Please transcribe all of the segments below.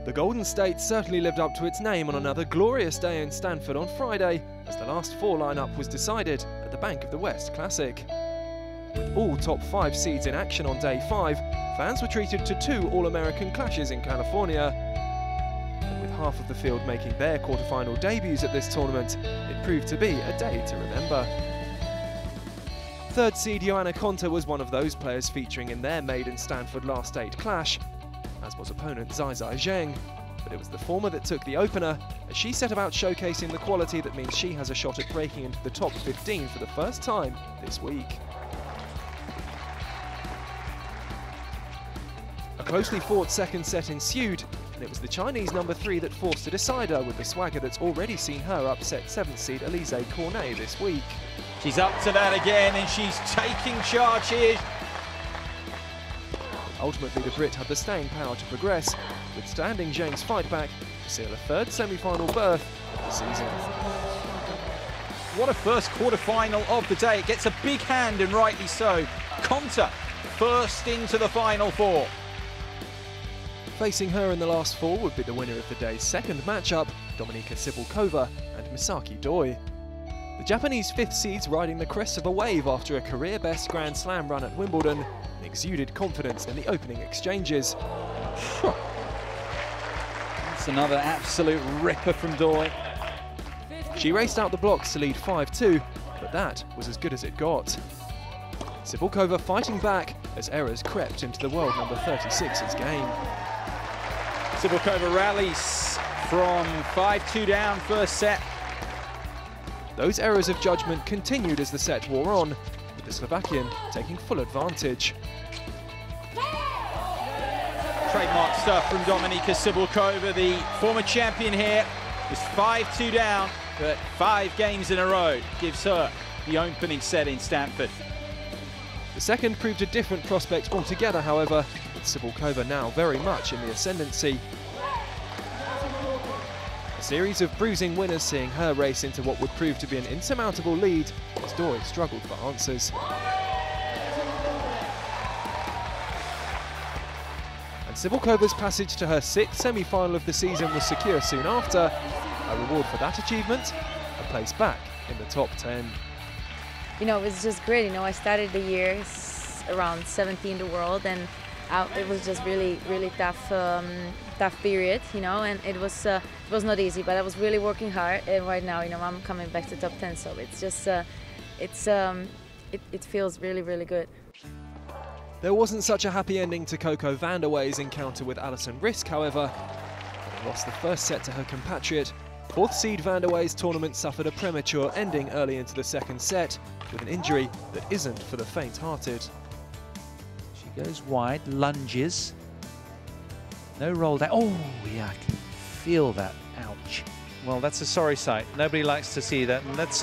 The Golden State certainly lived up to its name on another glorious day in Stanford on Friday, as the last four lineup was decided at the Bank of the West Classic. With all top 5 seeds in action on day 5, fans were treated to 2 All-American clashes in California. And with half of the field making their quarterfinal debuts at this tournament, it proved to be a day to remember. Third seed Joanna Konta was one of those players featuring in their maiden Stanford last 8 clash, as was opponent Zhang, but it was the former that took the opener, as she set about showcasing the quality that means she has a shot at breaking into the top 15 for the first time this week. A closely fought second set ensued, and it was the Chinese number 3 that forced a decider with the swagger that's already seen her upset 7th seed Elise Cornet this week. She's up to that again, and she's taking charge here. Ultimately, the Brit had the staying power to progress, withstanding Zhang's fight back to seal a third semi-final berth of the season. What a first quarter-final of the day. It gets a big hand, and rightly so. Konta first into the Final Four. Facing her in the last 4 would be the winner of the day's second matchup, Dominika Cibulkova and Misaki Doi. The Japanese 5th seeds riding the crest of a wave after a career-best Grand Slam run at Wimbledon and exuded confidence in the opening exchanges. That's another absolute ripper from Doi. She raced out the blocks to lead 5-2, but that was as good as it got. Cibulkova fighting back as errors crept into the world number 36's game. Cibulkova rallies from 5-2 down first set. Those errors of judgment continued as the set wore on, with the Slovakian taking full advantage. Trademark stuff from Dominika Cibulkova, the former champion here, is 5-2 down, but 5 games in a row gives her the opening set in Stanford. The second proved a different prospect altogether, however, with Cibulkova now very much in the ascendancy. A series of bruising winners seeing her race into what would prove to be an insurmountable lead as Doi struggled for answers. And Cibulkova's passage to her 6th semi-final of the season was secure soon after. A reward for that achievement, a place back in the top 10. You know, it was just great. You know, I started the year around 17th in the world, and it was just really tough period, you know, and it was not easy, but I was really working hard, and right now, you know, I'm coming back to top 10, so it's just it feels really good. There wasn't such a happy ending to Coco Vandeweghe's encounter with Riske, however. Having lost the first set to her compatriot, 4th seed Vandeweghe's tournament suffered a premature ending early into the second set with an injury that isn't for the faint-hearted. She goes wide, lunges. No roll down. Oh, yeah, I can feel that. Ouch. Well, that's a sorry sight. Nobody likes to see that. And let's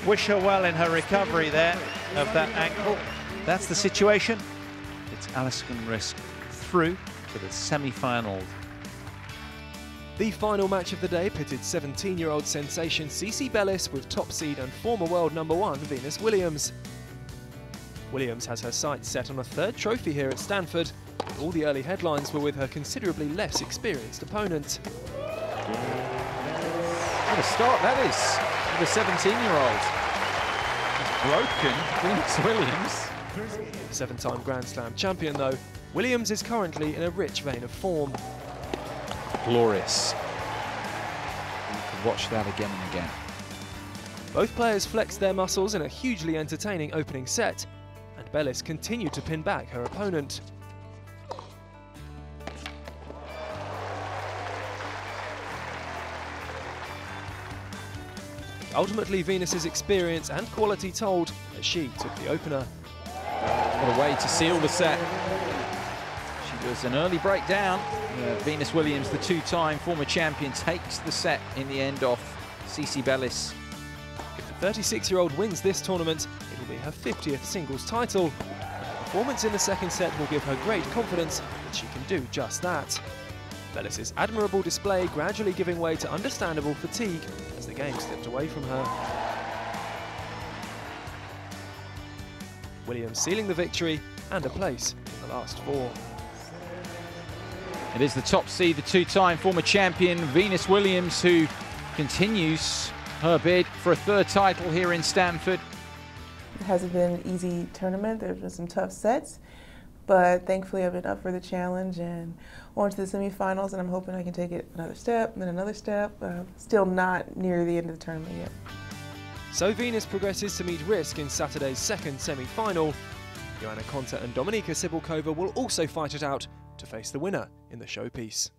wish her well in her recovery there of that ankle. That's the situation. It's Riske through to the semi-finals. The final match of the day pitted 17-year-old sensation Bellis with top seed and former world number 1 Venus Williams. Williams has her sights set on a 3rd trophy here at Stanford, but all the early headlines were with her considerably less experienced opponent. What a start that is for the 17-year-old. Broken Venus Williams. 7-time Grand Slam champion though, Williams is currently in a rich vein of form. Glorious. You could watch that again and again. Both players flexed their muscles in a hugely entertaining opening set, and Bellis continued to pin back her opponent. Ultimately, Venus's experience and quality told as she took the opener. What a way to seal the set. She was an early breakdown. Venus Williams, the 2-time former champion, takes the set in the end off Bellis. If the 36-year-old wins this tournament, it will be her 50th singles title. Her performance in the second set will give her great confidence that she can do just that. Bellis' admirable display gradually giving way to understandable fatigue as the game slipped away from her. Williams sealing the victory and a place in the last 4. It is the top seed, the two-time former champion, Venus Williams, who continues her bid for a third title here in Stamford. It hasn't been an easy tournament. There's been some tough sets, but thankfully I've been up for the challenge and on to the semifinals, and I'm hoping I can take it another step and then another step. Still not near the end of the tournament yet. So Venus progresses to meet Riske in Saturday's second semi-final. Joanna, Konta and Dominika Cibulkova will also fight it out to face the winner in the showpiece.